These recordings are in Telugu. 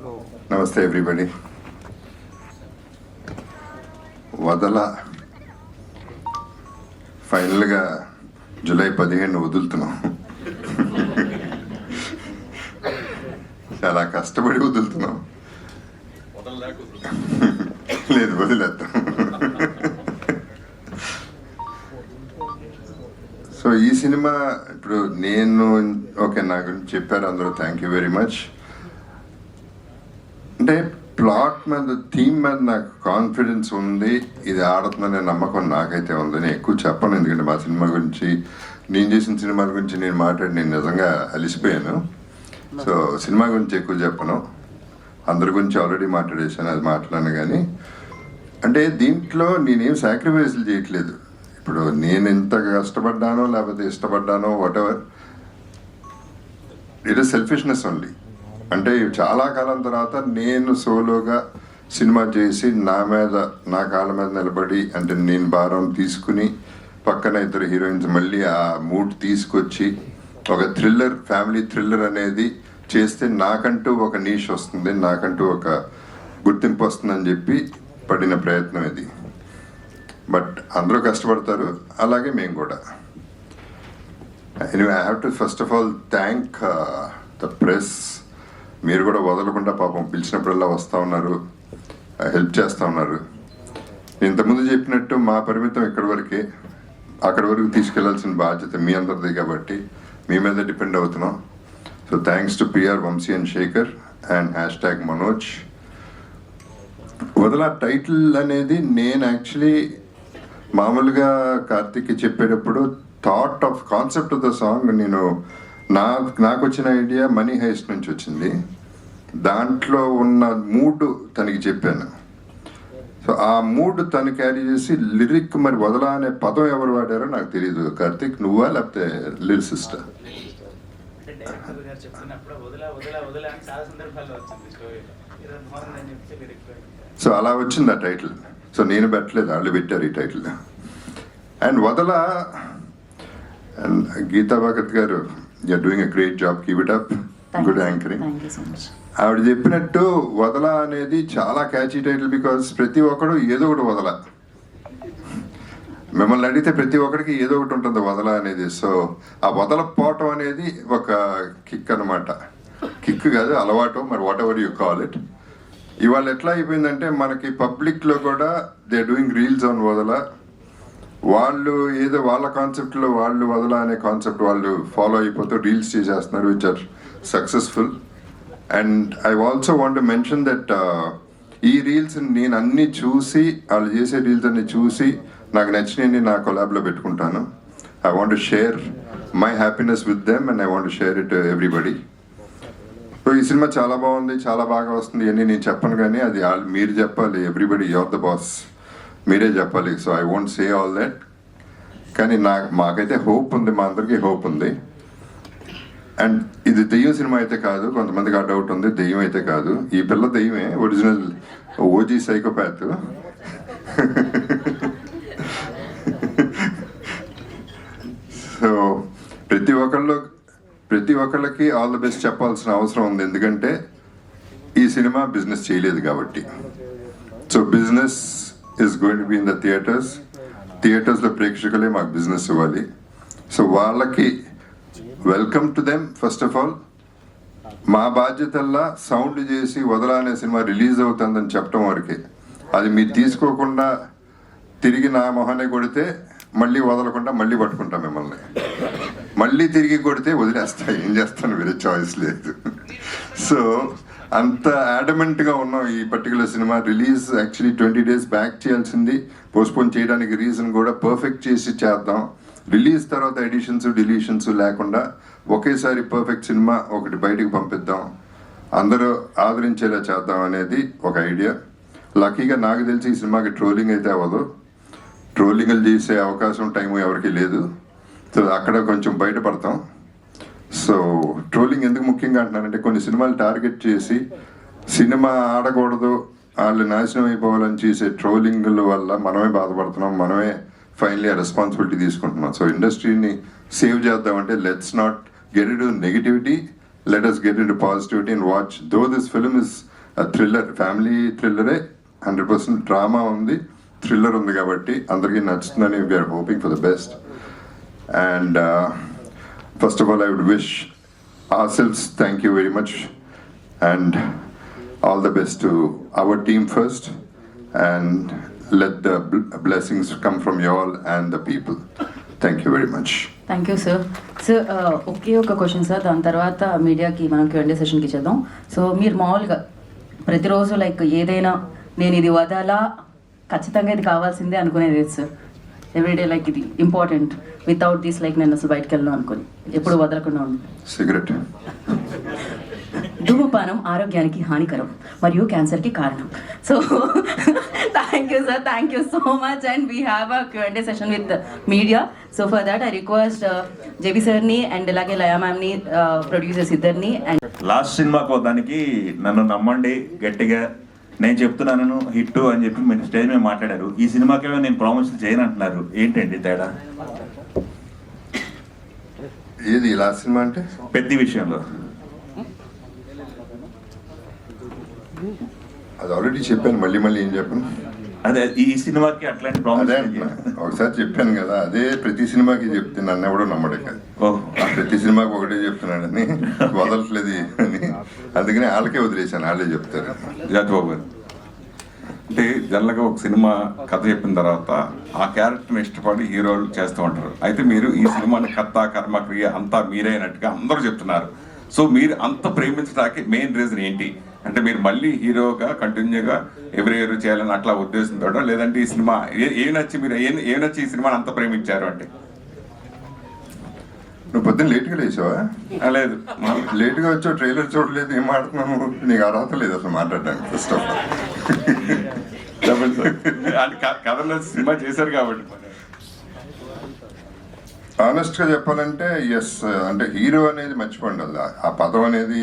నమస్తే ఎవ్రీబడి. వదల ఫైనల్గా జూలై 15 వదులుతున్నాం. చాలా కష్టపడి వదులుతున్నాం. లేదు, వదిలేద్దాం. సో ఈ సినిమా ఇప్పుడు నేను ఓకే నా గురించి చెప్పారు అందరూ, థ్యాంక్ యూ వెరీ మచ్. అంటే ప్లాట్ మీద థీమ్ మీద నాకు కాన్ఫిడెన్స్ ఉంది, ఇది ఆడుతుందనే నమ్మకం నాకైతే ఉంది. నేను ఎక్కువ చెప్పను, ఎందుకంటే మా సినిమా గురించి, నేను చేసిన సినిమాల గురించి నేను మాట్లాడి నేను నిజంగా అలిసిపోయాను. సో సినిమా గురించి ఎక్కువ చెప్పను, అందరి గురించి ఆల్రెడీ మాట్లాడేసాను, అది మాట్లాడాను. కానీ అంటే దీంట్లో నేనేం సాక్రిఫైస్లు చేయట్లేదు. ఇప్పుడు నేను ఎంత కష్టపడ్డానో లేకపోతే ఇష్టపడ్డానో whatever, it is selfishness only. అంటే చాలా కాలం తర్వాత నేను సోలోగా సినిమా చేసి నా కాళ్ళ మీద నిలబడి, అంటే నేను భారం తీసుకుని పక్కన ఇద్దరు హీరోయిన్స్ మళ్ళీ ఆ మూడ్ తీసుకొచ్చి ఒక థ్రిల్లర్, ఫ్యామిలీ థ్రిల్లర్ అనేది చేస్తే నాకంటూ ఒక నీష్ వస్తుంది, నాకంటూ ఒక గుర్తింపు వస్తుందని చెప్పి పడిన ప్రయత్నం ఇది. బట్ అందరూ కష్టపడతారు, అలాగే మేము కూడా. Anyway, I have to first of all thank the press. మీరు కూడా వదలకుండా పాపం పిలిచినప్పుడల్లా వస్తూ ఉన్నారు, హెల్ప్ చేస్తూ ఉన్నారు. ఇంతకుముందు చెప్పినట్టు మా పరిమితం ఇక్కడి వరకే, అక్కడి వరకు తీసుకెళ్లాల్సిన బాధ్యత మీ అందరిది కాబట్టి మీ మీద డిపెండ్ అవుతున్నాం. So thanks to PR Vamsi and Shekhar and #Manoj. Vadala title అనేది నేను యాక్చువల్లీ మామూలుగా కార్తిక్కి చెప్పేటప్పుడు కాన్సెప్ట్ ఆఫ్ ద సాంగ్ నేను నాకు వచ్చిన ఐడియా మనీ హైస్ట్ నుంచి వచ్చింది. దాంట్లో ఉన్న మూడ్ తనకి చెప్పాను. సో ఆ మూడ్ తను క్యారీ చేసి లిరిక్, మరి వదల అనే పదం ఎవరు వాడారో నాకు తెలియదు. కార్తిక్, నువ్వా లేకపోతే లిరిసిస్టా? సో అలా వచ్చింది ఆ టైటిల్. సో నేను పెట్టలేదు, వాళ్ళు పెట్టారు ఈ title. And Vadala, and Geetha Bhagat గారు, you're doing a great job, keep it up, good anchoring. ఆవిడ చెప్పినట్టు వదల అనేది చాలా క్యాచీ టైటిల్, బికాస్ ప్రతి ఒక్కడు ఏదో ఒకటి వదల. మిమ్మల్ని అడిగితే ప్రతి ఒక్కడికి ఏదో ఒకటి ఉంటుంది వదల అనేది. సో ఆ వదలపోవటం అనేది ఒక కిక్ అనమాట. కిక్ కాదు, అలవాటు, మరి what ever you call it. ఇవాళ ఎట్లా అయిపోయిందంటే మనకి పబ్లిక్లో కూడా దే డూయింగ్ రీల్స్ ఆన్ వదల. వాళ్ళు ఏదో వాళ్ళ కాన్సెప్ట్లో వాళ్ళు వదల అనే కాన్సెప్ట్ వాళ్ళు ఫాలో అయిపోతూ రీల్స్ చేసేస్తున్నారు, which are successful. And I also want to mention that ఈ రీల్స్ నేను అన్నీ చూసి, వాళ్ళు చేసే రీల్స్ అన్ని చూసి నాకు నచ్చినవి నా కొలాబ్లో పెట్టుకుంటాను. I want to share my happiness with them and I want to share it to everybody. So ఈ సినిమా చాలా బాగుంది, చాలా బాగా వస్తుంది అని నేను చెప్పను, కానీ అది మీరు చెప్పాలి. ఎవ్రీబడి, యూఆర్ ద బాస్, మీరే చెప్పాలి. So I won't say all that. కానీ మాకైతే హోప్ ఉంది, మా అందరికీ హోప్ ఉంది. అండ్ ఇది దెయ్యం సినిమా అయితే కాదు, కొంతమందికి ఆ డౌట్ ఉంది. దెయ్యం అయితే కాదు, ఈ పిల్ల దెయ్యమే, ఒరిజినల్ ఓజీ సైకోపాత్. సో ప్రతి ఒక్కళ్ళకి ఆల్ ద బెస్ట్ చెప్పాల్సిన అవసరం ఉంది, ఎందుకంటే ఈ సినిమా బిజినెస్ చేయలేదు కాబట్టి. So business is going to be in the థియేటర్స్లో ప్రేక్షకులే మాకు బిజినెస్ ఇవ్వాలి. సో వాళ్ళకి welcome to them. First of all మా బాధ్యతల్లా సౌండ్ చేసి వదల అనే సినిమా రిలీజ్ అవుతుందని చెప్పడం వరకే. అది మీరు తీసుకోకుండా తిరిగి నా మొహాన్ని కొడితే మళ్ళీ వదలకుండా మళ్ళీ పట్టుకుంటాం మిమ్మల్ని. మళ్ళీ తిరిగి కొడితే వదిలేస్తా, ఏం చేస్తాను, వేరే చాయిస్ లేదు. సో అంత యాడమెంట్గా ఉన్నాం. ఈ particular cinema release actually 20 days back చేయాల్సింది, పోస్ట్పోన్ చేయడానికి రీజన్ కూడా పర్ఫెక్ట్ చేసి చేద్దాం. రిలీజ్ తర్వాత ఎడిషన్స్ డిలీషన్స్ లేకుండా ఒకేసారి పర్ఫెక్ట్ సినిమా ఒకటి బయటకు పంపిద్దాం, అందరూ ఆదరించేలా చేద్దాం అనేది ఒక ఐడియా. లక్కీగా నాకు తెలిసి ఈ సినిమాకి ట్రోలింగ్ అయితే అవ్వదు. ట్రోలింగ్లు చేసే అవకాశం టైము ఎవరికి లేదు. సో అక్కడ కొంచెం బయటపడతాం. సో ట్రోలింగ్ ఎందుకు ముఖ్యంగా అంటున్నానంటే, కొన్ని సినిమాలు టార్గెట్ చేసి సినిమా ఆడకూడదు, వాళ్ళు నాశనం అయిపోవాలని చేసే ట్రోలింగ్ల వల్ల మనమే బాధపడుతున్నాం, మనమే ఫైనలీ ఆ రెస్పాన్సిబిలిటీ తీసుకుంటున్నాం. సో ఇండస్ట్రీని సేవ్ చేద్దామంటే let's not get into negativity, let us get into positivity and watch. Though this film is thriller, family థ్రిల్లరే, 100% డ్రామా ఉంది, థ్రిల్లర్ ఉంది కాబట్టి అందరికీ నచ్చుతుందని we're hoping for the best. And first of all I would wish ourselves thank you very much and all the best to our team first, and let the blessings come from you all and the people. Thank you very much. Thank you sir. Sir ఒకే ఒక క్వశ్చన్ సార్, దాని తర్వాత మీడియాకి మనం Q&A సెషన్కి ఇచ్చేద్దాం. సో మీరు మామూలుగా ప్రతిరోజు లైక్ ఏదైనా నేను ఇది వదాలా, ఖచ్చితంగా ఇది కావాల్సిందే అనుకునేది సార్? ఎవ్రీడే లైక్ ఇది ఇంపార్టెంట్, వితౌట్ దిస్ లైక్ నేను అసలు బయటకు వెళ్ళను అనుకుని ఎప్పుడు వదలకుండా ఉంది. సిగరెట్. ధూమపానం ఆరోగ్యానికి హానికరం మరియు క్యాన్సర్కి కారణం. So thank you sir, thank you so much. And we have a Q&A session with media. So for that I request JB సార్ని అండ్ అలాగే లయా మ్యామ్ని, ప్రొడ్యూసర్స్ ఇద్దరిని. అండ్ లాస్ట్ సినిమాకు దానికి నన్ను నమ్మండి గట్టిగా, నేను చెప్తున్నాను హిట్ అని చెప్పి మీరు స్టేజ్ మీద మాట్లాడారు. ఈ సినిమాకి నేను ప్రమోషన్ చేయను అంటున్నారు, ఏంటండి తేడా? ఏది లాస్ట్ సినిమా అంటే? పెద్ద విషయంలో అది ఆల్రెడీ చెప్పాను, మళ్ళీ మళ్ళీ ఏం చెప్పను. అదే ఈ సినిమాకి అట్లాంటి అదే ప్రమోషన్ అంటున్నా, ఒకసారి చెప్పాను కదా, అదే ప్రతి సినిమాకి చెప్తే నన్ను ఎవడో నమ్మడే కాదు. ప్రతి సినిమాకి ఒకటే చెప్తున్నాడని, వదలట్లేదు అని, అందుకని వాళ్ళకే వదిలేశాను, వాళ్ళే చెప్తారు. జాతిబాబు గారు అంటే జనరల్గా ఒక సినిమా కథ చెప్పిన తర్వాత ఆ క్యారెక్టర్ని ఇష్టపడి హీరోలు చేస్తూ ఉంటారు. అయితే మీరు ఈ సినిమాని కర్త కర్మ క్రియ అంతా మీరైనట్టుగా అందరూ చెప్తున్నారు. సో మీరు అంత ప్రేమించడానికి మెయిన్ రీజన్ ఏంటి? అంటే మీరు మళ్ళీ హీరోగా కంటిన్యూగా ఎవరి ఎవరు చేయాలని అట్లా ఉద్దేశంతో, లేదంటే ఈ సినిమా ఏమి నచ్చి మీరు ఏమి నచ్చి ఈ సినిమాని అంత ప్రేమించారు అంటే? నువ్వు పొద్దున్న లేట్గా లేచావా? లేదు, లేట్గా వచ్చావు, ట్రైలర్ చూడలేదు, ఏం మాట్లాడుతున్నావు? నీకు అర్హత లేదు అసలు మాట్లాడడానికి. ఫస్ట్ ఆఫ్ ఆల్ కథలో సినిమా చేశారు కాబట్టి. ఆనెస్ట్గా చెప్పాలంటే ఎస్, అంటే హీరో అనేది మర్చిపోండి, ఆ పదం అనేది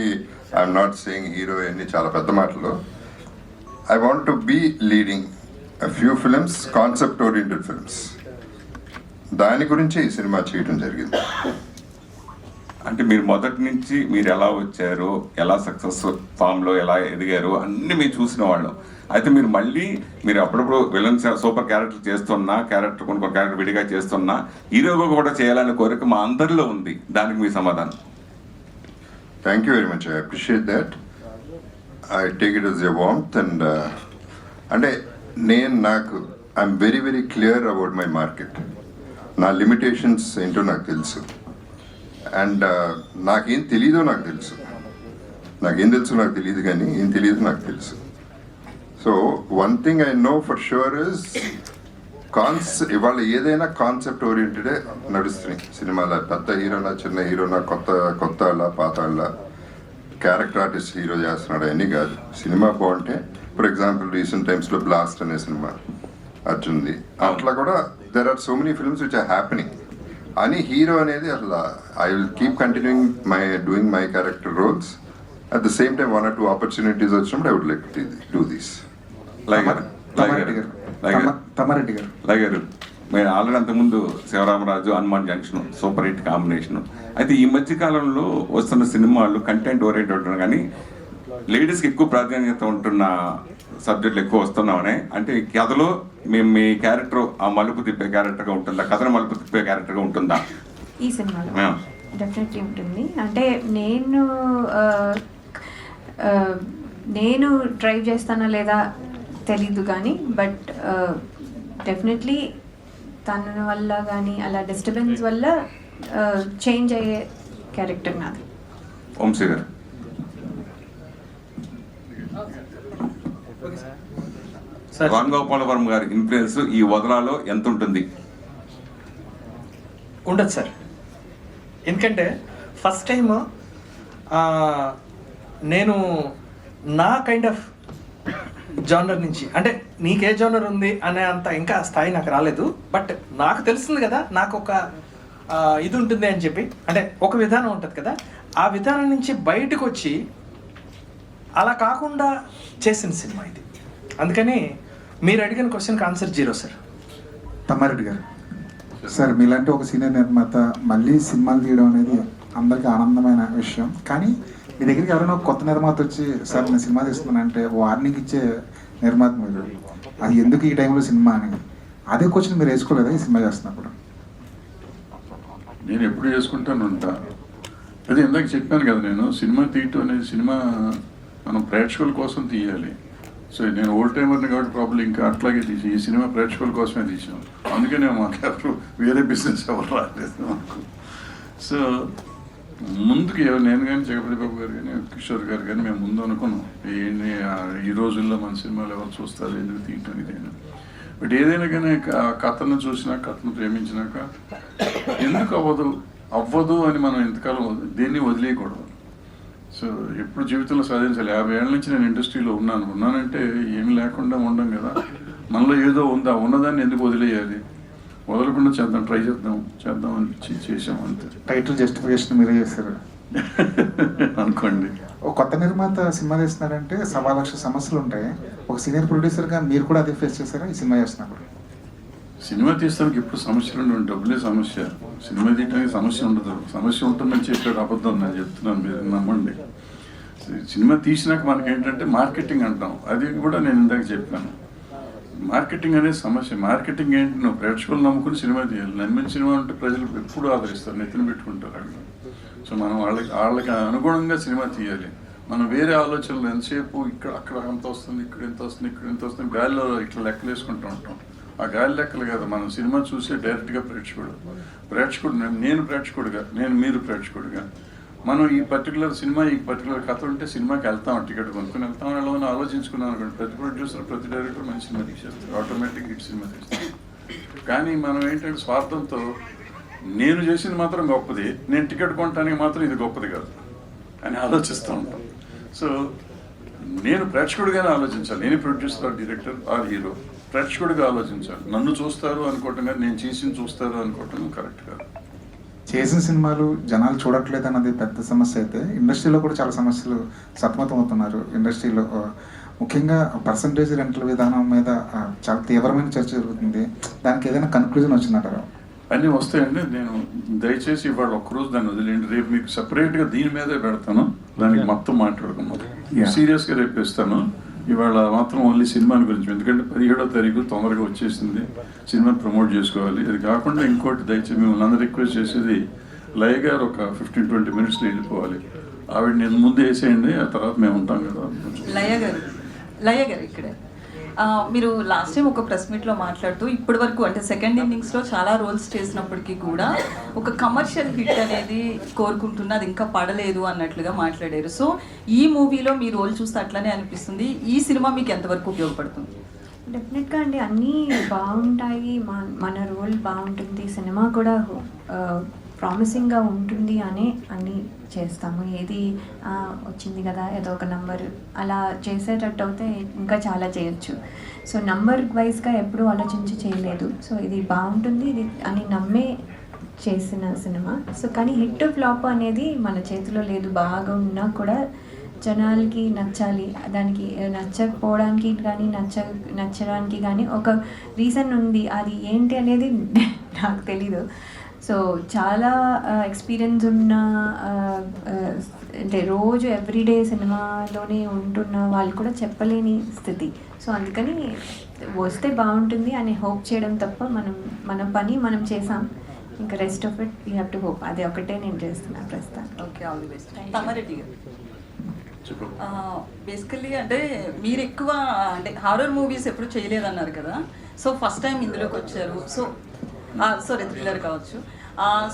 ఐఎమ్ నాట్ సేయింగ్ హీరో అన్ని చాలా పెద్ద మాటలు. I want to be leading few films, concept oriented films. దాని గురించి ఈ సినిమా చేయడం జరిగింది. అంటే మీరు మొదటి నుంచి మీరు ఎలా వచ్చారు, ఎలా సక్సెస్ ఫామ్లో ఎలా ఎదిగారు అన్ని మీరు చూసిన వాళ్ళు. అయితే మీరు మళ్ళీ మీరు అప్పుడప్పుడు విలన్స్ సూపర్ క్యారెక్టర్ చేస్తున్నా, క్యారెక్టర్ కొన్ని క్యారెక్టర్ విడిగా చేస్తున్నా, హీరోగా కూడా చేయాలనే కోరిక మా అందరిలో ఉంది. దానికి మీ సమాధానం? Thank you very much, I appreciate that. I take it as a warmth. And అంటే నాకు I'm very very clear about my market. నా లిమిటేషన్స్ ఏంటో నాకు తెలుసు. అండ్ నాకేం తెలీదో నాకు తెలుసు. నాకేం తెలుసు నాకు తెలియదు, కానీ ఏం తెలియదు నాకు తెలుసు. So one thing I know for sure is ఇవాళ ఏదైనా కాన్సెప్ట్ ఓరియంటెడే నడుస్తున్నాయి సినిమాలో. పెద్ద హీరోనా, చిన్న హీరోనా, కొత్త వాళ్ళ, పాత వాళ్ళ, క్యారెక్టర్ ఆర్టిస్ట్ హీరో చేస్తున్నాడు అని కాదు. సినిమా బాగుంటే, ఫర్ ఎగ్జాంపుల్ రీసెంట్ టైమ్స్లో బ్లాస్ట్ అనే సినిమా అర్జున్ది, అట్లా కూడా there are so many films which are happening. అని హీరో అనేది అసలు I will keep continuing doing my character roles. At the same time 1 or 2 opportunities వచ్చినప్పుడు I would like to do this. Tammareddy garu మేము ఆల్రెడీ అంతకుముందు Sivaramaraju, Hanuman junction super hit combination. అయితే ఈ మధ్య కాలంలో వస్తున్న సినిమాలు కంటెంట్ ఓరియంటెడ్ ఉంటున్నాయి, కానీ లేడీస్కి ఎక్కువ ప్రాధాన్యత ఉంటున్న సబ్జెక్టులు ఎక్కువ వస్తున్నామనే. అంటే కథలో మేము మీ క్యారెక్టర్ ఆ మలుపు తిప్పే క్యారెక్టర్గా ఉంటుందా, కథను మలుపు తిప్పే క్యారెక్టర్గా ఉంటుందా? ఈ సినిమాలో డెఫినెట్లీ ఉంటుంది. అంటే నేను డ్రైవ్ చేస్తానా లేదా తెలీదు, కానీ బట్ డెఫినెట్లీ తన వల్ల కానీ అలా డిస్టర్బెన్స్ వల్ల చేంజ్ అయ్యే క్యారెక్టర్ నాది. వంశీ గారు. రామ్ గోపాల్ వర్మ గారి ఇన్ఫ్లుయెన్స్ ఈ వదలాలో ఎంత ఉంటుంది? ఉండదు సార్. ఎందుకంటే ఫస్ట్ టైం నేను నా కైండ్ ఆఫ్ జానర్ నుంచి, అంటే నీకే జానర్ ఉంది అనే అంత ఇంకా స్థాయి నాకు రాలేదు. బట్ నాకు తెలుస్తుంది కదా, నాకు ఒక ఇది ఉంటుంది అని చెప్పి, అంటే ఒక విధానం ఉంటుంది కదా, ఆ విధానం నుంచి బయటకు వచ్చి అలా కాకుండా చేసిన సినిమా ఇది. అందుకని మీరు అడిగిన క్వశ్చన్కి ఆన్సర్ 0 సార్. తమ్మారెడ్డి గారు. సార్, మీలాంటి ఒక సీనియర్ నిర్మాత మళ్ళీ సినిమాలు తీయడం అనేది అందరికీ ఆనందమైన విషయం. కానీ మీ దగ్గరికి ఎవరైనా ఒక కొత్త నిర్మాత వచ్చి సార్ నేను సినిమా తీస్తున్నానంటే వార్నింగ్ ఇచ్చే నిర్మాత మీరు, అది ఎందుకు ఈ టైంలో సినిమా అని అదే క్వశ్చన్ మీరు వేసుకోలేదా ఈ సినిమా చేస్తున్నప్పుడు? నేను ఎప్పుడు చేసుకుంటాను ఉంటా. అదే ఇందాక చెప్పాను కదా, నేను సినిమా తీయటం అనేది సినిమా మనం ప్రేక్షకుల కోసం తీయాలి. సో నేను ఓల్డ్ టైమర్ని కాబట్టి ప్రాబ్లం ఇంకా అట్లాగే తీసి ఈ సినిమా ప్రేక్షకుల కోసమే తీసాం. అందుకనే మాకు ఎవరు వేరే బిజినెస్ ఎవరు రాలేదు మాకు. సో ముందుకు నేను కానీ జగపతి బాబు గారు కానీ కిషోర్ గారు కానీ మేము ముందు అనుకున్నాం ఏంటి ఈ రోజుల్లో మన సినిమాలు ఎవరు చూస్తారు, ఎందుకు తీయటం ఇదైనా. బట్ ఏదైనా కానీ కథను చూసినా కథను ప్రేమించినాక ఎందుకు అవ్వదు అని మనం ఎంతకాలం దేన్ని వదిలేయకూడదు. సో ఎప్పుడు జీవితంలో సాధించాలి. 50 ఏళ్ళ నుంచి నేను ఇండస్ట్రీలో ఉన్నానంటే ఏమి లేకుండా ఉండం కదా, మనలో ఏదో ఉందా, ఉన్నదాన్ని ఎందుకు వదిలేయాలి, వదలకుండా ట్రై చేద్దాం అని చేసాం అంతే. టైటిల్ జస్టిఫికేషన్ మీరే చేశారు అనుకోండి. ఒక కొత్త నిర్మాత సినిమా చేస్తున్నారంటే 1,00,000 సమస్యలు ఉంటాయి. ఒక సీనియర్ ప్రొడ్యూసర్గా మీరు కూడా అదే ఫేస్ చేశారా ఈ సినిమా చేస్తున్నప్పుడు? సినిమా తీస్తానికి ఎప్పుడు సమస్యలు ఉండవు, డబ్బులే సమస్య. సినిమా తీయడానికి సమస్య ఉండదు. సమస్య ఉంటుందని చెప్పాడు అబద్ధం, నేను చెప్తున్నాను, మీరు నమ్మండి. సినిమా తీసినాక మనకేంటంటే మార్కెటింగ్ అంటాం, అది కూడా నేను ఇందాక చెప్పాను. మార్కెటింగ్ అనేది సమస్య. మార్కెటింగ్ ఏంటి, నువ్వు ప్రేక్షకులు నమ్ముకుని సినిమా తీయాలి. నమ్మిన సినిమా అంటే ప్రజలు ఎప్పుడు ఆదరిస్తారు, నెత్తిన పెట్టుకుంటారు అక్కడ. సో మనం వాళ్ళకి అనుగుణంగా సినిమా తీయాలి. మనం వేరే ఆలోచనలు ఎంతసేపు అక్కడ ఎంత వస్తుంది, ఇక్కడ ఎంత వస్తుంది, ఇక్కడ ఎంత వస్తుంది, గాలిలో ఇట్లా లెక్కలు వేసుకుంటూ ఉంటాం. ఆ గాలి లెక్కలు కాదు, మనం సినిమా చూసే డైరెక్ట్గా ప్రేక్షకుడు నేను ప్రేక్షకుడిగా, మీరు ప్రేక్షకుడిగా, మనం ఈ పర్టికులర్ సినిమా, ఈ పర్టికులర్ కథ ఉంటే సినిమాకి వెళ్తాం, టికెట్ కొనుక్కొని వెళ్తాం, వెళ్ళమని ఆలోచించుకున్నాం అనుకోండి. ప్రతి ప్రొడ్యూసర్, ప్రతి డైరెక్టర్ మంచి సినిమా తీసేస్తారు, ఆటోమేటిక్ హిట్ సినిమా తీస్తారు. కానీ మనం ఏంటంటే స్వార్థంతో నేను చేసింది మాత్రం గొప్పది, నేను టికెట్ కొనడానికి మాత్రం ఇది గొప్పది కాదు అని ఆలోచిస్తూ ఉంటాం. సో నేను ప్రేక్షకుడిగానే ఆలోచించాలి. నేను producer or director or hero, ప్రేక్షకుడిగా ఆలోచించాలి. నన్ను చూస్తారు అనుకోవటం కానీ నేను చేసింది చూస్తారు అనుకోవటం కరెక్ట్ కాదు. చేసిన సినిమాలు జనాలు చూడట్లేదు అన్నది పెద్ద సమస్య అయితే ఇండస్ట్రీలో కూడా చాలా సమస్యలు సతమతం అవుతున్నారు. ఇండస్ట్రీలో ముఖ్యంగా పర్సంటేజ్ రెంటల్ విధానం మీద చాలా తీవ్రమైన చర్చ జరుగుతుంది. దానికి ఏదైనా కన్క్లూజన్ వచ్చిందంటారా? అన్నీ వస్తాయండి. నేను దయచేసి ఇవాళ ఒక్కరోజు దాన్ని వదిలేండి, రేపు మీకు సపరేట్గా దీని మీదే పెడతాను, దానికి మొత్తం మాట్లాడుకున్నాం. సీరియస్గా రేపు ఇస్తాను. ఇవాళ మాత్రం ఓన్లీ సినిమాని గురించి, ఎందుకంటే 17వ తారీఖు తొందరగా వచ్చేసింది, సినిమా ప్రమోట్ చేసుకోవాలి. అది కాకుండా ఇంకోటి దయచేసి మిమ్మల్ని అందరూ రిక్వెస్ట్ చేసేది, లయ గారు ఒక 15-20 మినిట్స్లో వెళ్ళిపోవాలి. ఆవిడ నేను ముందు వేసేయండి, ఆ తర్వాత మేము ఉంటాం కదా. లయ గారు ఇక్కడే మీరు లాస్ట్ టైం ఒక ప్రెస్ మీట్లో మాట్లాడుతూ ఇప్పటి వరకు అంటే సెకండ్ ఇన్నింగ్స్లో చాలా రోల్స్ చేసినప్పటికీ కూడా ఒక కమర్షియల్ హిట్ అనేది కోరుకుంటున్నా, అది ఇంకా పడలేదు అన్నట్లుగా మాట్లాడారు. సో ఈ మూవీలో మీ రోల్ చూస్తే అట్లనే అనిపిస్తుంది. ఈ సినిమా మీకు ఎంతవరకు ఉపయోగపడుతుంది? డెఫినెట్గా అండి, అన్నీ బాగుంటాయి, మన రోల్ బాగుంటుంది, సినిమా కూడా ప్రామిసింగ్గా ఉంటుంది అని అన్నీ చేస్తాము. ఏది వచ్చింది కదా ఏదో ఒక నంబర్ అలా చేసేటట్టు అయితే ఇంకా చాలా చేయొచ్చు. సో నంబర్ వైజ్గా ఎప్పుడూ ఆలోచించి చేయలేదు. సో ఇది బాగుంటుంది ఇది అని నమ్మే చేసిన సినిమా. సో కానీ హిట్ ఫ్లాప్ అనేది మన చేతిలో లేదు. బాగా ఉన్నా కూడా జనాలకి నచ్చాలి, దానికి నచ్చకపోవడానికి కానీ నచ్చడానికి కానీ ఒక రీజన్ ఉంది. అది ఏంటి అనేది నాకు తెలీదు. సో చాలా ఎక్స్పీరియన్స్ ఉన్న అంటే రోజు ఎవ్రీడే సినిమాలోనే ఉంటున్న వాళ్ళు కూడా చెప్పలేని స్థితి. సో అందుకని వస్తే బాగుంటుంది అని హోప్ చేయడం తప్ప మన పని మనం చేసాం, ఇంకా rest of it you have to hope. అది ఒకటే నేను చేస్తున్నాను ప్రస్తుతానికి. Okay, all the best. Tammareddy గారు, బేసికల్లీ అంటే మీరు ఎక్కువ అంటే హారర్ మూవీస్ ఎప్పుడు చేయలేదన్నారు కదా, సో ఫస్ట్ టైం ఇందులోకి వచ్చారు. సో థ్రిల్లర్ కావచ్చు.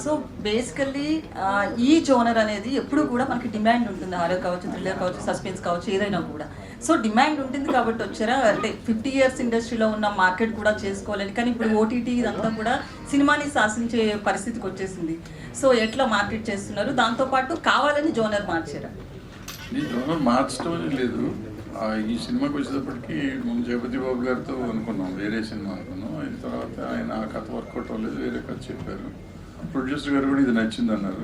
సో బేసికల్లీ ఈ జోనర్ అనేది ఎప్పుడు కూడా మనకి డిమాండ్ ఉంటుంది. హారర్ కావచ్చు, థ్రిల్లర్ కావచ్చు, సస్పెన్స్ కావచ్చు, ఏదైనా కూడా. సో డిమాండ్ ఉంటుంది కాబట్టి వచ్చారా? అంటే 50 years ఇండస్ట్రీలో ఉన్న మార్కెట్ కూడా చేసుకోవాలని, కానీ ఇప్పుడు ఓటీటీ ఇదంతా కూడా సినిమాని శాసించే పరిస్థితికి వచ్చేసింది. సో ఎట్లా మార్కెట్ చేస్తున్నారు? దాంతోపాటు కావాలని జోనర్ మార్చారా? ఈ జోనర్ మార్చడం అనేది లేదు. ఈ సినిమాకి వచ్చేటప్పటికి మేము జగపతి బాబు గారితో అనుకున్నాం, వేరే సినిమా అనుకున్నాం. అయిన తర్వాత ఆయన ఆ కథ వర్కౌట్ అవ్వలేదు, వేరే కథ చెప్పారు. ప్రొడ్యూసర్ గారు కూడా ఇది నచ్చింది అన్నారు.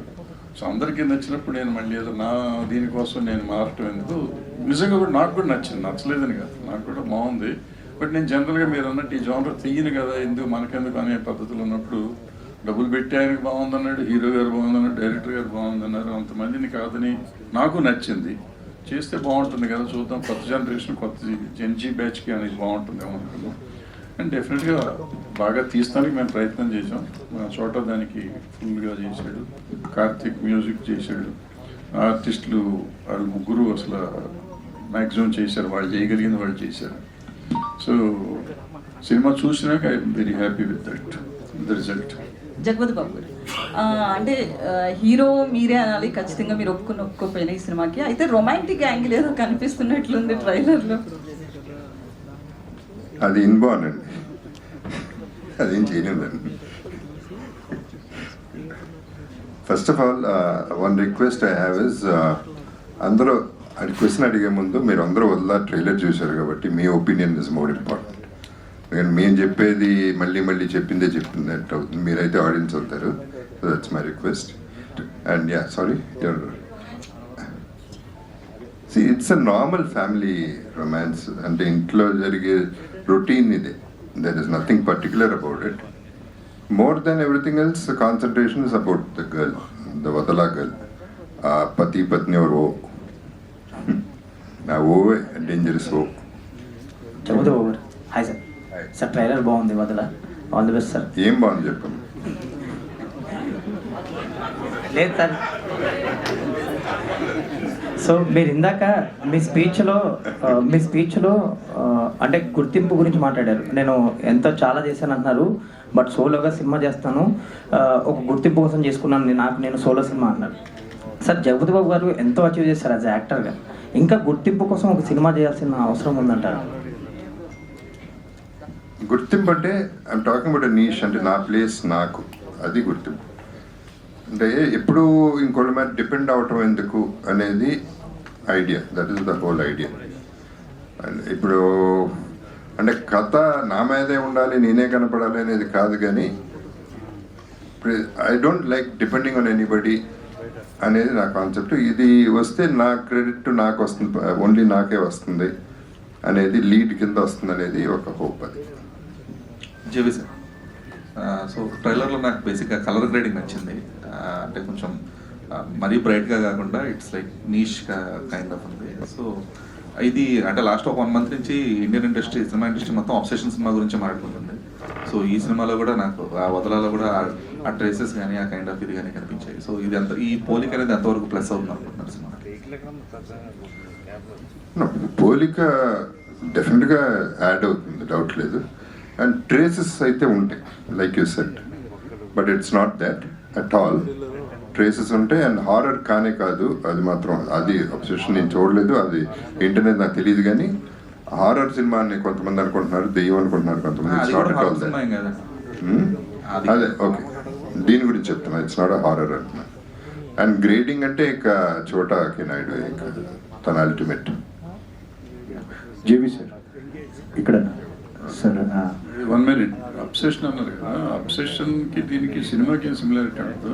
సో అందరికీ నచ్చినప్పుడు నేను మళ్ళీ ఏదో నా దీనికోసం నేను మారటం ఎందుకు, నిజంగా కూడా నాకు కూడా నచ్చింది, నచ్చలేదని కాదు, నాకు కూడా బాగుంది. బట్ నేను జనరల్గా మీరు అన్నట్టు ఈ జోనర్ తీయను కదా, ఎందుకు మనకెందుకు అనే పద్ధతులు ఉన్నప్పుడు డబ్బులు పెట్టి ఆయనకి బాగుందన్నాడు, హీరో గారు బాగుందన్నాడు, డైరెక్టర్ గారు బాగుందన్నారు. అంతమందిని కాదని నాకు నచ్చింది. చేస్తే బాగుంటుంది కదా, చూద్దాం కొత్త జనరేషన్, కొత్త జెన్జీ బ్యాచ్కి అనేది బాగుంటుందేమో అనుకున్నాం. అండ్ డెఫినెట్గా బాగా తీస్తానికి మేము ప్రయత్నం చేసాం. మా చోట దానికి ఫుల్గా చేశాడు. కార్తిక్ మ్యూజిక్ చేశాడు. ఆర్టిస్టులు వాళ్ళు ముగ్గురు అసలు మ్యాక్సిమం చేశారు, వాళ్ళు చేయగలిగింది వాళ్ళు చేశారు. సో సినిమా చూసినాక I'm very happy with that the result. Jagapathi Babu garu, అంటే హీరో మీరే అనాలి ఖచ్చితంగా, మీరు ఒప్పుకోపోయిన ఈ సినిమాకి. అయితే రొమాంటిక్ యాంగిల్ ఏదో కనిపిస్తున్నట్లుంది ట్రైలర్లో. అది ఇన్బార్న్ అండి, అదేం చేయలేదండి. First of all one request I have is, అందరూ అది క్వశ్చన్ అడిగే ముందు మీరు అందరూ వల్ల ట్రైలర్ చూశారు కాబట్టి మీ ఒపీనియన్ ఇస్ మోర్ ఇంపార్టెంట్. మేము చెప్పేది మళ్ళీ చెప్పిందంటే అవుతుంది, మీరైతే ఆడియన్స్ అవుతారు. So that's my request. And yeah sorry, it's a normal family romance. అంటే ఇంట్లో జరిగే రొటీన్ ఇదే, there is nothing particular about it. More than everything else, the concentration is about the girl, the Vadala girl. Pati Patni or wo. Wo dangerous wo. Jagapathi Babu garu, hi sir. Sir trailer బాగుంది, Vadhala. All the best sir. ఏం బాగుంది చెప్పండి. లేదు సార్. సో మీరు ఇందాక మీ స్పీచ్లో అంటే గుర్తింపు గురించి మాట్లాడారు. నేను ఎంతో చాలా చేశాను అంటున్నారు, బట్ సోలోగా సినిమా చేస్తాను, ఒక గుర్తింపు కోసం చేసుకున్నాను నేను సోలో సినిమా అన్నారు. సార్ జగపతి బాబు గారు ఎంతో అచీవ్ చేశారు యాజ్ యాక్టర్గా, ఇంకా గుర్తింపు కోసం ఒక సినిమా చేయాల్సిన అవసరం ఉందంటారు? గుర్తింపు అంటే ఐఎమ్ టాకింగ్ అబౌట్ నీష్, అంటే నా ప్లేస్ నాకు, అది గుర్తింపు. అంటే ఎప్పుడు ఇంకోళ్ళ మీద డిపెండ్ అవటం ఎందుకు అనేది idea, that is the whole idea. ఇప్పుడు అంటే కథ నా మీదే ఉండాలి, నేనే కనపడాలి అనేది కాదు, కానీ I don't like depending on anybody అనేది నా కాన్సెప్ట్. ఇది వస్తే నా క్రెడిట్ నాకు వస్తుంది, ఓన్లీ నాకే వస్తుంది అనేది, లీడ్ కింద వస్తుంది అనేది ఒక హోప్. అది జేవి సార్. సో ట్రైలర్లో నాకు బేసిక్గా కలర్ గ్రేడింగ్ నచ్చింది. అంటే కొంచెం మరీ బ్రైట్గా కాకుండా it's like niche kind of ఉంది. సో ఇది అంటే లాస్ట్ ఒక 1 month నుంచి ఇండియన్ ఇండస్ట్రీ, సినిమా ఇండస్ట్రీ మొత్తం ఆబ్సెషన్ సినిమా గురించి మాట్లాడుకుంటుంది. సో ఈ సినిమాలో కూడా నాకు ఆ వదలలో కూడా ఆ ట్రేసెస్ కానీ ఆ కైండ్ ఆఫ్ ఇది కానీ కనిపించాయి. సో ఇది అంత, ఈ పోలిక అనేది ఎంతవరకు ప్లస్ అవుతుంది అనుకుంటున్నారు సినిమా? పోలిక డెఫినెట్గా యాడ్ అవుతుంది, డౌట్ లేదు. అండ్ ట్రేసెస్ అయితే ఉంటాయి, like you said, but it's not that at all. Traces ఉంటాయి. అండ్ హారర్ కానే కాదు, అది మాత్రం, అది అబ్సెషన్ నేను చూడలేదు, అది ఏంటనేది నాకు తెలియదు. కానీ హారర్ సినిమా అని కొంతమంది అనుకుంటున్నారు, దెయ్యం అనుకుంటున్నారు కొంతమంది. అదే ఓకే, దీని గురించి చెప్తున్నా, ఇట్స్ నాట్ అ హారర్ అంటున్నా. అండ్ గ్రేడింగ్ అంటే ఇక చోటాకి నాయుడు ఇక తన అల్టిమేట్. జేవి సార్ ఇక్కడ సార్ 1 minute, అబ్సెషన్ అన్నారు కదా, అబ్సెషన్కి దీనికి సినిమాకి ఏం సిమిలారిటీ ఉండదు.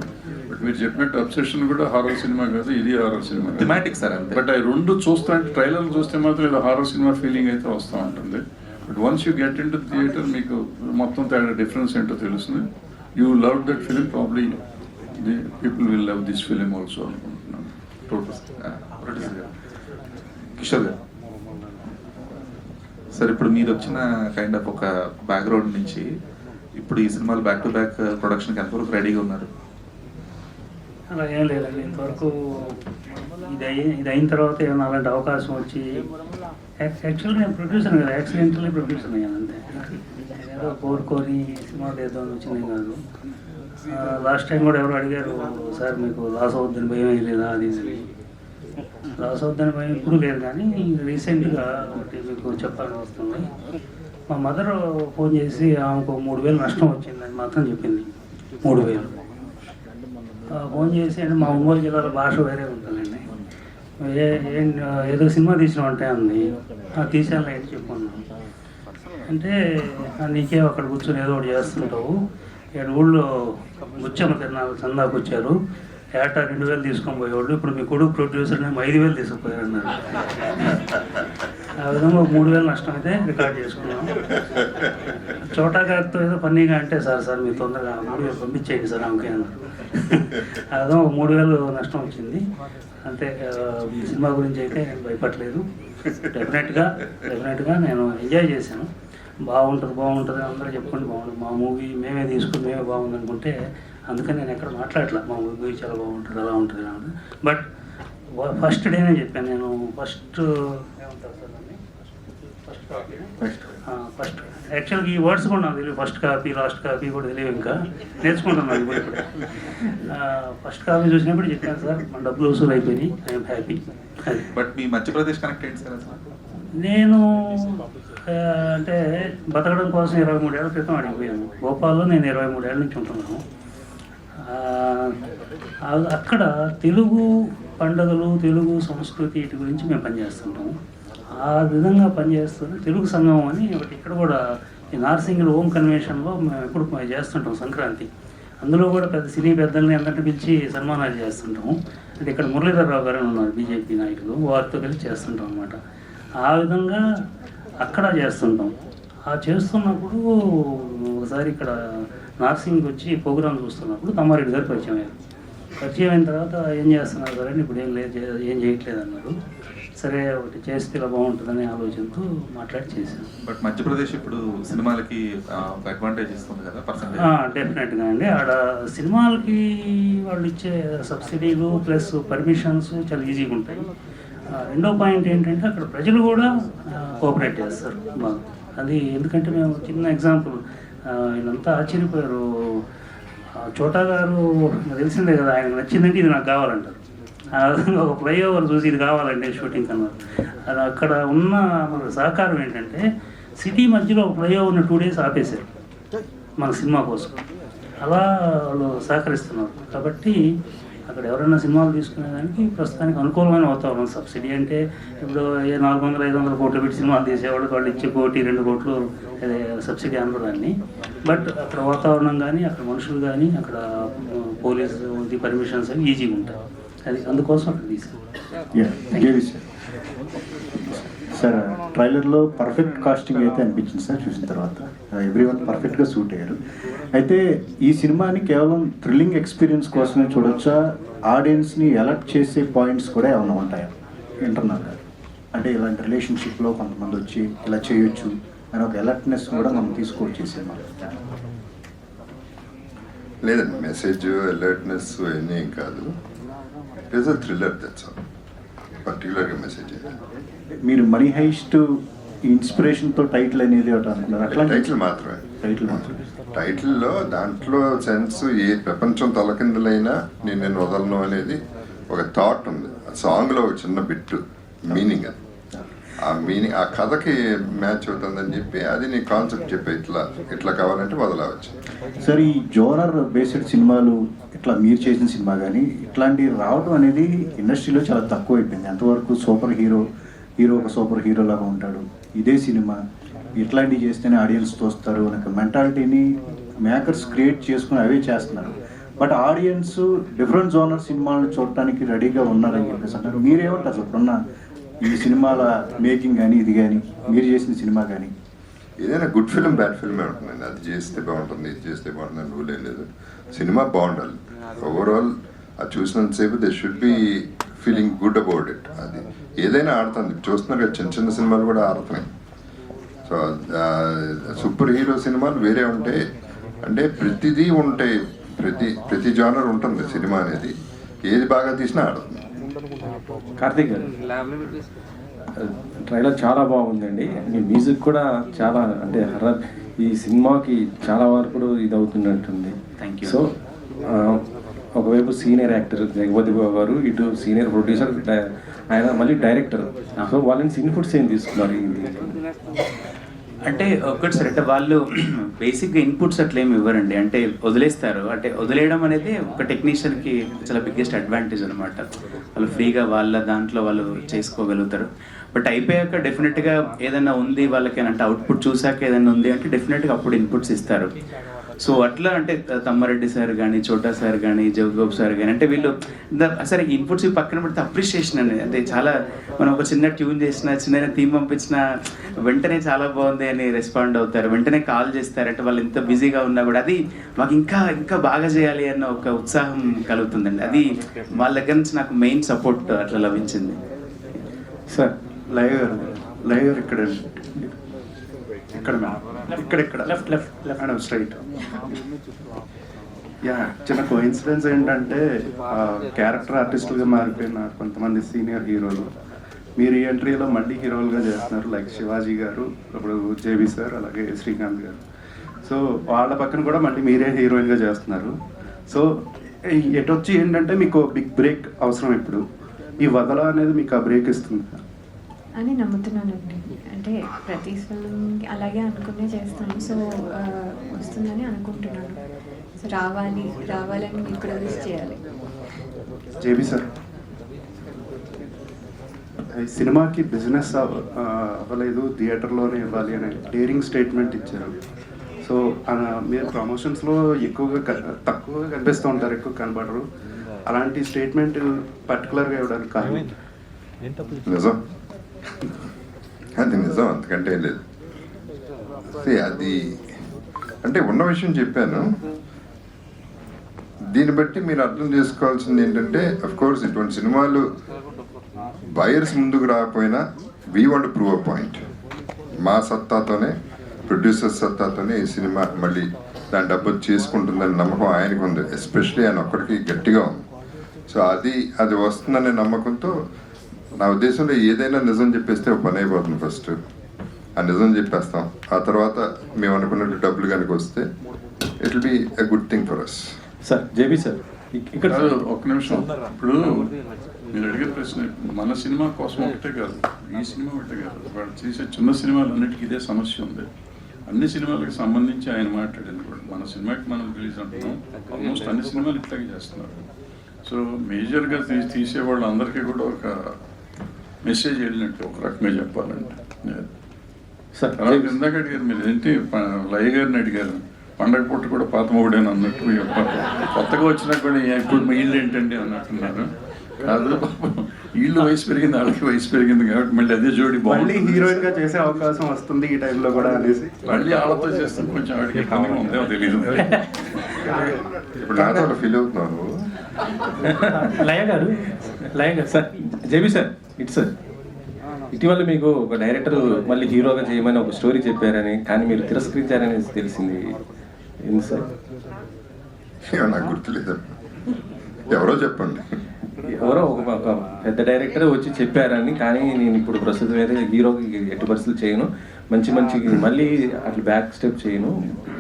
బట్ మీరు చెప్పినట్టు అబ్సెషన్ కూడా హారర్ సినిమా కాదు, ఇది హారర్ సినిమా. థిమాటిక్ సార్ అంతే. బట్ అవి రెండు చూస్తా అంటే ట్రైలర్ చూస్తే మాత్రం ఇది హారర్ సినిమా ఫీలింగ్ అయితే వస్తూ ఉంటుంది. But once you get in to theatre మీకు మొత్తం తేడా డిఫరెన్స్ ఏంటో తెలుస్తుంది. You love that film, probably the people will love this film also అనుకుంటున్నాను. కిషోర్ గారు సార్, ఇప్పుడు మీరు వచ్చిన కైండ్ ఆఫ్ ఒక బ్యాక్గ్రౌండ్ నుంచి ఇప్పుడు ఈ సినిమాలు బ్యాక్ టు బ్యాక్ ప్రొడక్షన్కి ఎంతవరకు రెడీగా ఉన్నారు? అలా ఏం లేదండి, ఇంతవరకు ఇది అయిన తర్వాత ఏమైనా అలాంటి అవకాశం వచ్చి, యాక్చువల్గా నేను ప్రొడ్యూసర్ కదా, యాక్సిడెంటల్లీ ప్రొడ్యూసర్ అయ్యాను అంతే. ఏదో కోరి సినిమా లేదో అని వచ్చింది కాదు. లాస్ట్ టైం కూడా ఎవరు అడిగారు, సార్ మీకు లాస్ అవుద్దని భయం ఏం లేదా, అది లాస్ అవుద్దని భయం ఇప్పుడు లేదు. కానీ రీసెంట్గా ఒకటి మీకు చెప్పాలని వస్తుంది. మా మదర్ ఫోన్ చేసి ఆమెకు 3,000 నష్టం వచ్చిందని మాత్రం చెప్పింది. 3,000 ఫోన్ చేసి, అంటే మా ఒంగోలు జిల్లాలో భాష వేరే ఉంటుందండి. ఏదో సినిమా తీసినామంటే అంది, తీసేయాలి ఏంటి చెప్పాను. అంటే నీకే అక్కడ కూర్చొని ఏదో ఒకటి చేస్తుంటావు, 7 ఊళ్ళో ముచ్చమ్మ తిరునాళ్ళు చందాకు వచ్చారు, ఏటా 2,000 తీసుకొని పోయేవాళ్ళు, ఇప్పుడు మీ కొడుకు ప్రొడ్యూసర్ 5,000 తీసుకుపోయారు అన్నారు. ఆ విధంగా 3,000 నష్టం అయితే రికార్డ్ చేసుకున్నాం. చోటా గారితో ఏదో ఫన్నీగా అంటే సార్ మీరు తొందరగా 3,000 పంపించేయండి సార్ ఆమెకి అన్నారు. ఆ విధంగా 3,000 నష్టం వచ్చింది. అంతే. ఈ సినిమా గురించి అయితే నేను భయపడలేదు. డెఫినెట్గా నేను ఎంజాయ్ చేశాను. బాగుంటుంది అందరూ చెప్పుకొని బాగుంటుంది, మా మూవీ మేమే తీసుకుని మేమే బాగుంది అనుకుంటే, అందుకని నేను ఎక్కడ మాట్లాడలే మా మూవీ చాలా బాగుంటుంది అలా ఉంటుంది అని. బట్ ఫస్ట్ డేనే చెప్పాను నేను. ఫస్ట్ యాక్చువల్గా ఈ వర్డ్స్ కూడా నాకు తెలియదు. ఫస్ట్ కాపీ లాస్ట్ కాపీ కూడా తెలియదు, ఇంకా నేర్చుకుంటున్నాను ఇప్పుడు. ఫస్ట్ కాపీ చూసినప్పుడు చెప్పాను సార్ మన డబ్బులు వసూలు అయిపోయినాయి, I'm happy. But me Madhya Pradesh connect ఏంటి సార్ అసలు? నేను అంటే బతకడం కోసం 23 ఏళ్ల క్రితం అడిగిపోయాను. భోపాల్లో నేను 23 ఏళ్ళ నుంచి ఉంటున్నాను. అక్కడ తెలుగు పండుగలు, తెలుగు సంస్కృతి వీటి గురించి మేము పనిచేస్తుంటాము. ఆ విధంగా పనిచేస్తున్న తెలుగు సంఘం అని ఒకటి ఇక్కడ కూడా ఈ నార్సింగిల్ ఓం కన్వెన్షన్లో మేము ఎప్పుడు చేస్తుంటాం సంక్రాంతి. అందులో కూడా పెద్ద సినీ పెద్దల్ని అందరిని పిలిచి సన్మానాలు చేస్తుంటాము. అంటే ఇక్కడ మురళీధరరావు గారు ఉన్నారు బీజేపీ నాయకులు, వారితో కలిసి చేస్తుంటాం అనమాట. ఆ విధంగా అక్కడ చేస్తుంటాం. ఆ చేస్తున్నప్పుడు ఒకసారి ఇక్కడ నార్సింగ్ వచ్చి ప్రోగ్రాం చూస్తున్నప్పుడు తమ్మారెడ్డి గారు పరిచయం అయ్యారు. పరిచయం అయిన తర్వాత ఏం చేస్తున్నారు సార్ అని, ఇప్పుడు ఏం చేయట్లేదు అన్నారు. సరే ఒకటి చేస్తే ఇలా బాగుంటుందని ఆలోచనతో మాట్లాడి చేశాను. బట్ మధ్యప్రదేశ్ ఇప్పుడు సినిమాలకి అడ్వాంటేజ్ ఇస్తుంది కదా పర్సెంటేజ్? డెఫినెట్గా అండి. ఆడ సినిమాలకి వాళ్ళు ఇచ్చే సబ్సిడీలు ప్లస్ పర్మిషన్స్ చాలా ఈజీగా ఉంటాయి. రెండో పాయింట్ ఏంటంటే అక్కడ ప్రజలు కూడా కోఆపరేట్ చేస్తారు బాగా. అది ఎందుకంటే మేము చిన్న ఎగ్జాంపుల్, వీళ్ళంతా ఆశ్చర్యపోయారు. చోటా గారు తెలిసిందే కదా, ఆయనకు నచ్చిందంటే ఇది నాకు కావాలంటారు. ఆ విధంగా ఒక ఫ్లైఓవర్ చూసి ఇది కావాలండి షూటింగ్ అన్నారు. అది అక్కడ ఉన్న మన సహకారం ఏంటంటే సిటీ మధ్యలో ఒక ఫ్లైఓవర్ని 2 days ఆపేశారు మన సినిమా కోసం. అలా వాళ్ళు సహకరిస్తున్నారు. కాబట్టి అక్కడ ఎవరైనా సినిమాలు తీసుకునేదానికి ప్రస్తుతానికి అనుకూలమైన వాతావరణం. సబ్సిడీ అంటే ఇప్పుడు 400-500 కోట్లు పెట్టి సినిమాలు తీసేవాళ్ళు వాళ్ళు ఇచ్చే 1-2 కోట్లు సబ్సిడీ అనరు దాన్ని. బట్ అక్కడ వాతావరణం కానీ, అక్కడ మనుషులు కానీ, అక్కడ పోలీసు పర్మిషన్స్ అవి ఈజీగా ఉంటాయి. అది అందుకోసం అక్కడ తీసుకెళ్ళి సార్ ట్రైలర్లో పర్ఫెక్ట్ కాస్టింగ్ అయితే అనిపించింది సార్. చూసిన తర్వాత ఎవ్రీవన్ పర్ఫెక్ట్గా సూట్ అయ్యారు. అయితే ఈ సినిమాని కేవలం థ్రిల్లింగ్ ఎక్స్పీరియన్స్ కోసమే చూడొచ్చా? ఆడియన్స్ని అలర్ట్ చేసే పాయింట్స్ కూడా ఏమైనా ఉంటాయా ఇంటర్నల్గా? అంటే ఇలాంటి రిలేషన్షిప్లో కొంతమంది వచ్చి ఇలా చేయొచ్చు అని ఒక అలర్ట్నెస్ కూడా మనం తీసుకోవచ్చు ఈ సినిమా. లేదండి, మెసేజ్ అలర్ట్నెస్ అవన్నీ ఏం కాదు. It is a thriller, that's all. పర్టికులర్గా మెసేజ్ మీరు మనీ హైస్ట్ ఇన్స్పిరేషన్తో టైటిల్ అనేది ఒకటి అనుకున్నారు. అట్లా టైటిల్ మాత్రమే. టైటిల్లో దాంట్లో సెన్స్ ఏ ప్రపంచం తలకిందులైనా నేను వదలను అనేది ఒక థాట్ ఉంది. సాంగ్లో ఒక చిన్న బిట్టు మీనింగ్, అది ఆ మీనింగ్ ఆ కథకి మ్యాచ్ అవుతుందని చెప్పి అది నీ కాన్సెప్ట్ చెప్పే ఇట్లా కావాలంటే వదలవచ్చు. సార్ ఈ జోనర్ బేస్డ్ సినిమాలు ఇట్లా మీరు చేసిన సినిమా కానీ ఇట్లాంటివి రావడం అనేది ఇండస్ట్రీలో చాలా తక్కువ అయిపోయింది. అంతవరకు సూపర్ హీరో ఒక సూపర్ హీరో లాగా ఉంటాడు, ఇదే సినిమా ఇట్లాంటివి చేస్తేనే ఆడియన్స్ తోస్తారు అనే మెంటాలిటీని మేకర్స్ క్రియేట్ చేసుకుని అవే చేస్తున్నారు. బట్ ఆడియన్స్ డిఫరెంట్ జోనర్ సినిమాలను చూడటానికి రెడీగా ఉన్నారని చెప్పేసి అంటారు. మీరేమంటారు అసలు ఇప్పుడున్న ఈ సినిమాల మేకింగ్ కానీ ఇది కానీ మీరు చేసిన సినిమా కానీ? ఏదైనా గుడ్ ఫిల్మ్ బ్యాడ్ ఫిల్మే ఉంటుందండి. అది చేస్తే బాగుంటుంది, ఇది చేస్తే బాగుంటుంది అని రూల్ ఏం లేదు. సినిమా బాగుండాలి. ఓవరాల్ అది చూసినంతసేపు they should be feeling good about it. అది ఏదైనా ఆడుతుంది. చూస్తున్నారు కదా, చిన్న సినిమాలు కూడా ఆడుతున్నాయి. సో సూపర్ హీరో సినిమాలు వేరే ఉంటాయి. అంటే ప్రతిదీ ఉంటాయి, ప్రతి జానర్ ఉంటుంది సినిమా అనేది. ఏది బాగా తీసినా ఆడుతుంది. కార్తీక్ గారు, ట్రైలర్ చాలా బాగుందండి. మీ మ్యూజిక్ కూడా చాలా, అంటే హర్రర్ ఈ సినిమాకి చాలా వరకు ఇది అవుతున్నట్టుంది. సో ఒకవైపు సీనియర్ యాక్టర్ జగపతి బాబు గారు, ఇటు సీనియర్ ప్రొడ్యూసర్, ఆయన మళ్ళీ డైరెక్టర్. సో వాళ్ళని ఇన్పుట్స్ ఏం తీసుకున్నారు? అంటే ఒకటి సార్, అంటే వాళ్ళు బేసిక్గా ఇన్పుట్స్ అట్లా ఏమి ఇవ్వరండి. అంటే వదిలేస్తారు. అంటే వదిలేయడం అనేది ఒక టెక్నీషియన్కి చాలా బిగ్గెస్ట్ అడ్వాంటేజ్ అనమాట. వాళ్ళు ఫ్రీగా వాళ్ళ దాంట్లో వాళ్ళు చేసుకోగలుగుతారు. బట్ అయిపోయాక డెఫినెట్గా ఏదైనా ఉంది వాళ్ళకి అంటే అవుట్పుట్ చూసాక ఏదైనా ఉంది అంటే డెఫినెట్గా అప్పుడు ఇన్పుట్స్ ఇస్తారు. సో అట్లా అంటే తమ్మారెడ్డి సార్ కానీ చోటా సార్ కానీ జగగోప్ సార్ కానీ అంటే వీళ్ళు సరే ఇన్పుట్స్ పక్కన పెడితే అప్రిషియేషన్ అనేది అంటే చాలా మనం ఒక చిన్న ట్యూన్ చేసిన చిన్న థీమ్ పంపించిన వెంటనే చాలా బాగుంది అని రెస్పాండ్ అవుతారు, వెంటనే కాల్ చేస్తారు. అంటే వాళ్ళు ఎంత బిజీగా ఉన్నా కూడా అది మాకు ఇంకా ఇంకా బాగా చేయాలి అన్న ఒక ఉత్సాహం కలుగుతుందండి. అది వాళ్ళ దగ్గర నుంచి నాకు మెయిన్ సపోర్ట్ అట్లా లభించింది. సార్ లైవ్ ఇక్కడ ఇక్కడ లెఫ్ట్ మేడం స్ట్రైట్. యా, చిన్న కోఇన్సిడెన్స్ ఏంటంటే క్యారెక్టర్ ఆర్టిస్టులుగా మారిపోయిన కొంతమంది సీనియర్ హీరోలు మీరు ఈ ఎంట్రీలో మళ్ళీ హీరోలుగా చేస్తున్నారు. లైక్ శివాజీ గారు, ఇప్పుడు జేబీ సార్, అలాగే శ్రీకాంత్ గారు. సో వాళ్ళ పక్కన కూడా మళ్ళీ మీరే హీరోయిన్గా చేస్తున్నారు. సో ఎటొచ్చి ఏంటంటే మీకు బిగ్ బ్రేక్ అవసరం. ఇప్పుడు ఈ వదల అనేది మీకు ఆ బ్రేక్ ఇస్తుంది అని నమ్ముతున్నానండి. అంటే ప్రతి ఫిల్మ్కి అలాగే అనుకునే చేస్తాను. సో వస్తుందని అనుకుంటున్నాను. సో రావాలని మీరు కూడా విష్ చేయాలి. జేబీ సార్, ఈ సినిమాకి బిజినెస్ అవ్వలేదు, థియేటర్లోనే ఇవ్వాలి అనే డేరింగ్ స్టేట్మెంట్ ఇచ్చారు. సో మీరు ప్రమోషన్స్లో తక్కువగా కనిపిస్తూ ఉంటారు, ఎక్కువ కనబడరు. అలాంటి స్టేట్మెంట్ పర్టికులర్గా ఇవ్వడానికి కారణం నిజం, అది నిజం, అంతకంటే ఏం లేదు. అది అంటే ఉన్న విషయం చెప్పాను. దీన్ని బట్టి మీరు అర్థం చేసుకోవాల్సింది ఏంటంటే, అఫ్ కోర్స్ ఇటువంటి సినిమాలు బయర్స్ ముందుకు రాకపోయినా we want to prove a point. మా సత్తాతోనే, ప్రొడ్యూసర్ సత్తాతోనే ఈ సినిమా మళ్ళీ దాని డబ్బు చేసుకుంటుందని నమ్మకం ఆయనకు ఉంది. ఎస్పెషలీ ఆయన ఒక్కడికి గట్టిగా ఉంది. సో అది వస్తుందనే నమ్మకంతో నా ఉద్దేశంలో ఏదైనా నిజం చెప్పేస్తే ఒక పని అయిపోతుంది. ఫస్ట్ ఆ నిజం చెప్పేస్తాం, ఆ తర్వాత మేము అనుకున్నట్టు డబ్బులు కనుక వస్తే it will be a good thing for us. Sir JB sir ఇక్కడ ఒక్క నిమిషం. ఇప్పుడు మీరు అడిగే ప్రశ్న మన సినిమా కోసం ఒకటే కాదు, ఈ సినిమా ఒకటే కాదు, వాళ్ళు చేసే చిన్న సినిమాలన్నిటికీ ఇదే సమస్య ఉంది. అన్ని సినిమాలకు సంబంధించి ఆయన మాట్లాడింది కూడా. మన సినిమాకి మనం రిలీజ్ అంటున్నాం, ఆల్మోస్ట్ అన్ని సినిమాలు ఇట్లాగే చేస్తున్నారు. సో మేజర్గా తీసేవాళ్ళు అందరికీ కూడా ఒక మెసేజ్ వెళ్ళినట్టు, ఒక రకంగా చెప్పాలంటే. తర్వాత ఇందాక అడిగారు మీరు ఏంటి, లయ్య గారిని అడిగారు, పండగ పూట కూడా పాత మొగుడేని అన్నట్టు, కొత్తగా వచ్చినా కూడా ఇప్పుడు మీ ఇల్లు ఏంటండి అన్నట్టున్నారు. కాదు, వీళ్ళు వయసు పెరిగింది, వాళ్ళకి వయసు పెరిగింది కాబట్టి మళ్ళీ అదే జోడి బాగుంది, హీరోయిన్ గా చేసే అవకాశం వస్తుంది ఈ టైంలో కూడా అనేసి మళ్ళీ వాళ్ళతో చేస్తే కొంచెం వాడికి ఇబ్బందిగా ఉందేమో తెలియదు. ఇప్పుడు నాతో ఫీల్ అవుతున్నాను. లయ గారు సార్, జేబీ సార్, ఇటు సార్, ఇటీవల మీకు ఒక డైరెక్టర్ మళ్ళీ హీరోగా చేయమని ఒక స్టోరీ చెప్పారని, కానీ మీరు తిరస్కరించారని తెలిసింది. ఏంటి సార్? నాకు గుర్తులేదు, ఎవరో చెప్పండి. ఎవరో ఒక పెద్ద డైరెక్టర్ వచ్చి చెప్పారని, కానీ నేను ఇప్పుడు ప్రస్తుతం అయితే హీరోకి ఎట్టి పరిస్థితులు చేయను, మంచి మళ్ళీ అట్లా బ్యాక్ స్టెప్ చేయను,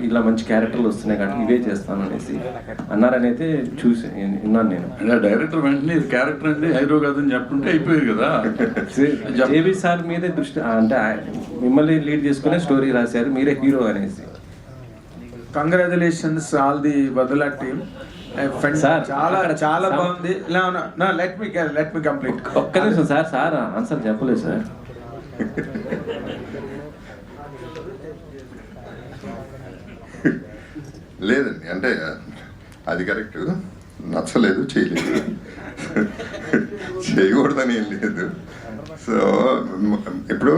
ఇలా మంచి క్యారెక్టర్లు వస్తున్నాయి కాబట్టి ఇవే చేస్తాను అనేసి అన్నారని అయితే చూసి విన్నాను నేను. డైరెక్టర్ వెంటనే ఇది క్యారెక్టర్ అంటే హీరో కాదని చెప్పుంటే అయిపోయాయి కదా. జేబీ సార్ మీదే దృష్టి, అంటే మిమ్మల్ని లీడ్ చేసుకునే స్టోరీ రాశారు, మీరే హీరో అనేసి. Congratulations all the Vadhala team. చాలా బాగుంది. Let me complete. ఒక్క నిమిషం సార్ ఆన్సర్ చెప్పలేదు సార్. లేదండి, అంటే అది కరెక్ట్, నచ్చలేదు, చేయలేదు, చేయకూడదని ఏం లేదు. సో ఇప్పుడు